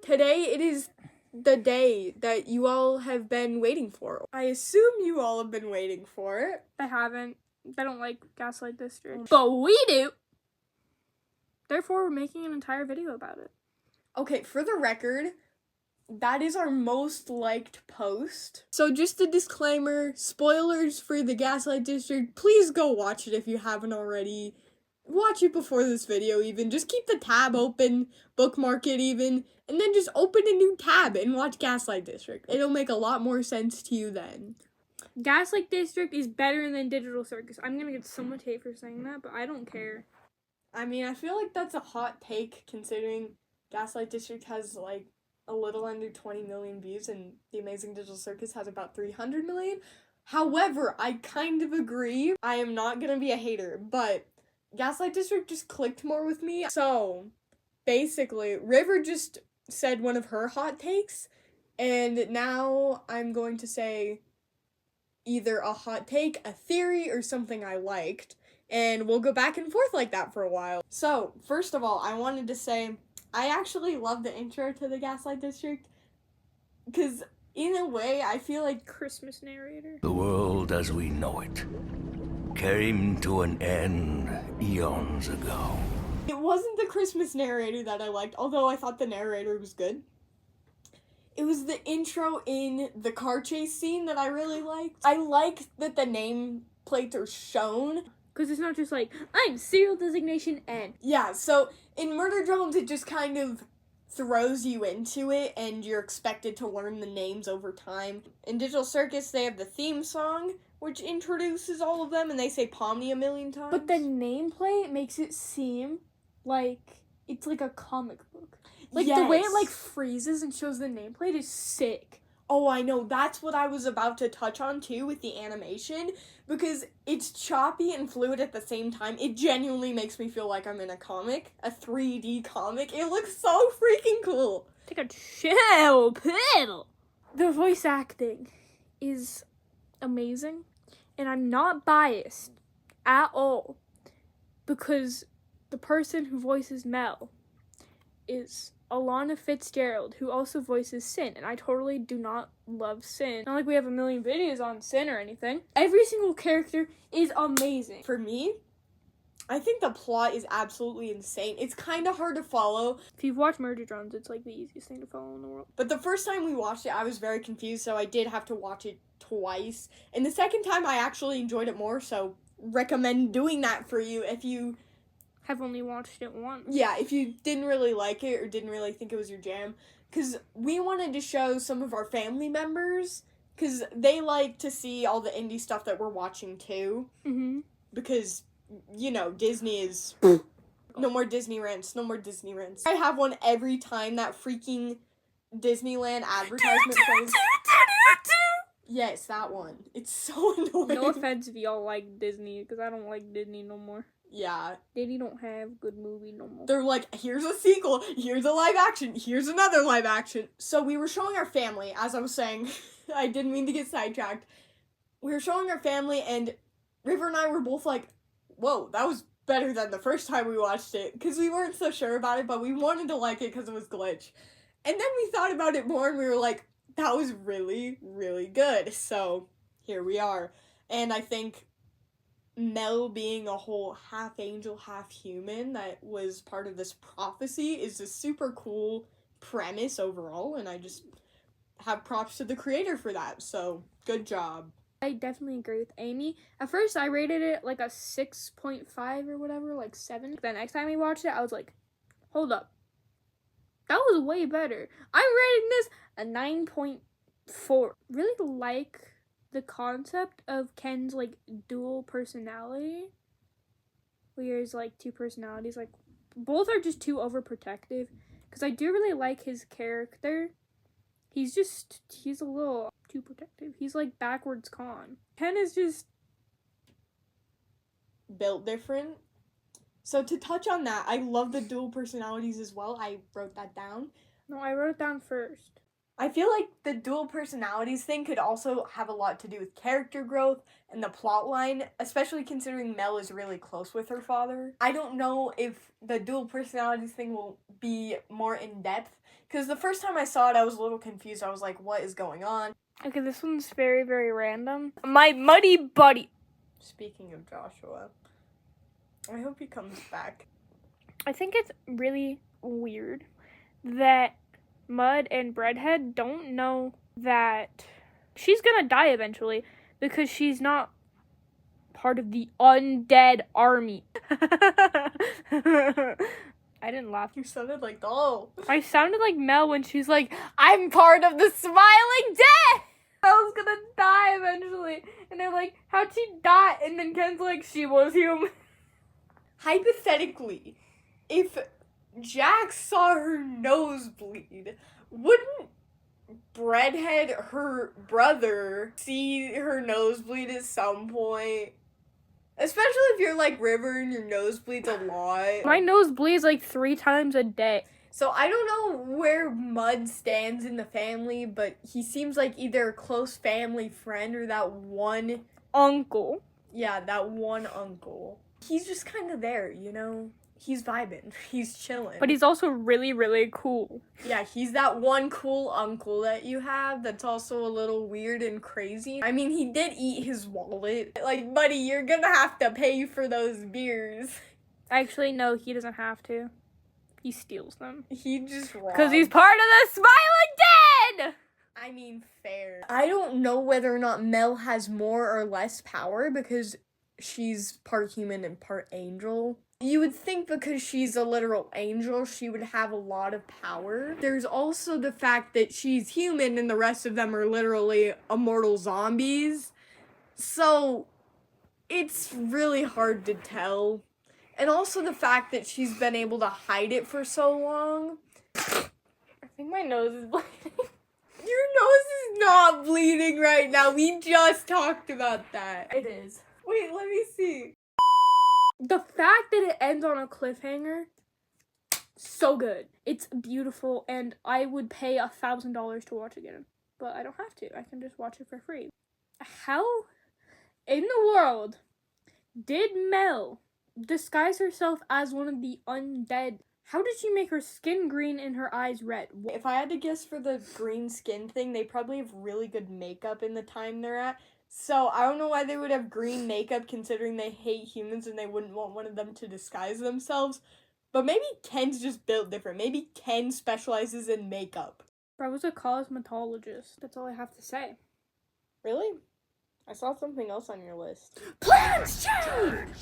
Today it is the day that you all have been waiting for. I assume you all have been waiting for it. I haven't. I don't like Gaslight District. But we do! Therefore, we're making an entire video about it. Okay, for the record, that is our most liked post. So just a disclaimer, spoilers for the Gaslight District. Please go watch it if you haven't already. Watch it before this video even. Just keep the tab open, bookmark it even, and then just open a new tab and watch Gaslight District. It'll make a lot more sense to you then. Gaslight District is better than Digital Circus. I'm gonna get so much hate for saying that, but I don't care. I mean, I feel like that's a hot take considering Gaslight District has like a little under 20 million views and The Amazing Digital Circus has about 300 million. However, I kind of agree. I am not gonna be a hater, but Gaslight District just clicked more with me. So, basically, River just said one of her hot takes, and now I'm going to say either a hot take, a theory, or something I liked, and we'll go back and forth like that for a while. So, first of all, I wanted to say, I actually love the intro to the Gaslight District, because in a way, I feel like Christmas narrator. The world as we know it came to an end eons ago. It wasn't the Christmas narrator that I liked, although I thought the narrator was good. It was the intro in the car chase scene that I really liked. I liked that the nameplates are shown. Because it's not just like, I'm serial designation N. Yeah, so in Murder Drones, it just kind of throws you into it, and you're expected to learn the names over time. In Digital Circus, they have the theme song, which introduces all of them, and they say Pomni a million times. But the nameplate makes it seem like it's like a comic book. Like, the way it, like, freezes and shows the nameplate is sick. Oh, I know. That's what I was about to touch on, too, with the animation. Because it's choppy and fluid at the same time. It genuinely makes me feel like I'm in a comic. A 3D comic. It looks so freaking cool. Take a chill pill. The voice acting is amazing. And I'm not biased at all. Because the person who voices Mel is Alana Fitzgerald, who also voices Sin, and I totally do not love Sin. Not like we have a million videos on Sin or anything. Every single character is amazing. For me, I think the plot is absolutely insane. It's kind of hard to follow. If you've watched Murder Drones, it's like the easiest thing to follow in the world. But the first time we watched it, I was very confused, so I did have to watch it twice. And the second time, I actually enjoyed it more, so recommend doing that for you if you have only watched it once. Yeah, if you didn't really like it or didn't really think it was your jam. Because we wanted to show some of our family members, because they like to see all the indie stuff that we're watching too. Mm-hmm. Because, you know, Disney is... No more Disney rants, no more Disney rants. I have one every time that freaking Disneyland advertisement plays. Yes, that one. It's so annoying. No offense if y'all like Disney, because I don't like Disney no more. Yeah. Disney don't have good movie no more. They're like, here's a sequel, here's a live action, here's another live action. So we were showing our family, as I was saying. I didn't mean to get sidetracked. We were showing our family, and River and I were both like, whoa, that was better than the first time we watched it. Because we weren't so sure about it, but we wanted to like it because it was Glitch. And then we thought about it more, and we were like, that was really, really good. So here we are. And I think Mel being a whole half angel, half human that was part of this prophecy is a super cool premise overall, and I just have props to the creator for that, so good job. I definitely agree with Amy. At first, I rated it like a 6.5 or whatever, like 7. The next time we watched it, I was like, hold up. That was way better. I'm rating this a 9.4. Really like the concept of Ken's, like, dual personality, where there's, like, two personalities, like, both are just too overprotective, because I do really like his character. He's a little too protective. He's, like, backwards Con. Ken is just built different. So to touch on that, I love the dual personalities as well. I wrote that down. No, I wrote it down first. I feel like the dual personalities thing could also have a lot to do with character growth and the plot line, especially considering Mel is really close with her father. I don't know if the dual personalities thing will be more in depth Because the first time I saw it, I was a little confused. I was like, what is going on? Okay, this one's very, very random. My muddy buddy. Speaking of Joshua, I hope he comes back. I think it's really weird that Mud and Breadhead don't know that she's gonna die eventually because she's not part of the undead army. I didn't laugh. You sounded like, oh. I sounded like Mel when she's like, I'm part of the Smiling Death! Mel's gonna die eventually. And they're like, how'd she die? And then Ken's like, she was human. Hypothetically, if Jack saw her nose bleed, wouldn't Breadhead, her brother, see her nose bleed at some point? Especially if you're like River and your nose bleeds a lot. My nose bleeds like 3 times a day. So I don't know where Mud stands in the family, but he seems like either a close family friend or that one Uncle. Yeah, that one uncle. He's just kind of there, you know? He's vibing. He's chilling. But he's also really, really cool. Yeah, he's that one cool uncle that you have that's also a little weird and crazy. I mean, he did eat his wallet. Like, buddy, you're gonna have to pay for those beers. Actually, no, he doesn't have to. He steals them. He just robs. Because he's part of the Smiling Dead! I mean, fair. I don't know whether or not Mel has more or less power because she's part human and part angel. You would think because she's a literal angel, she would have a lot of power. There's also the fact that she's human and the rest of them are literally immortal zombies. So, it's really hard to tell. And also the fact that she's been able to hide it for so long. I think my nose is bleeding. Your nose is not bleeding right now. We just talked about that. It is. Wait, let me see. The fact that it ends on a cliffhanger, so good. It's beautiful, and I would pay $1,000 to watch again. But I don't have to. I can just watch it for free. How in the world did Mel disguise herself as one of the undead? How did she make her skin green and her eyes red? If I had to guess for the green skin thing, they probably have really good makeup in the time they're at. So, I don't know why they would have green makeup considering they hate humans and they wouldn't want one of them to disguise themselves. But maybe Ken's just built different. Maybe Ken specializes in makeup. I was a cosmetologist. That's all I have to say. Really? I saw something else on your list. Plans change!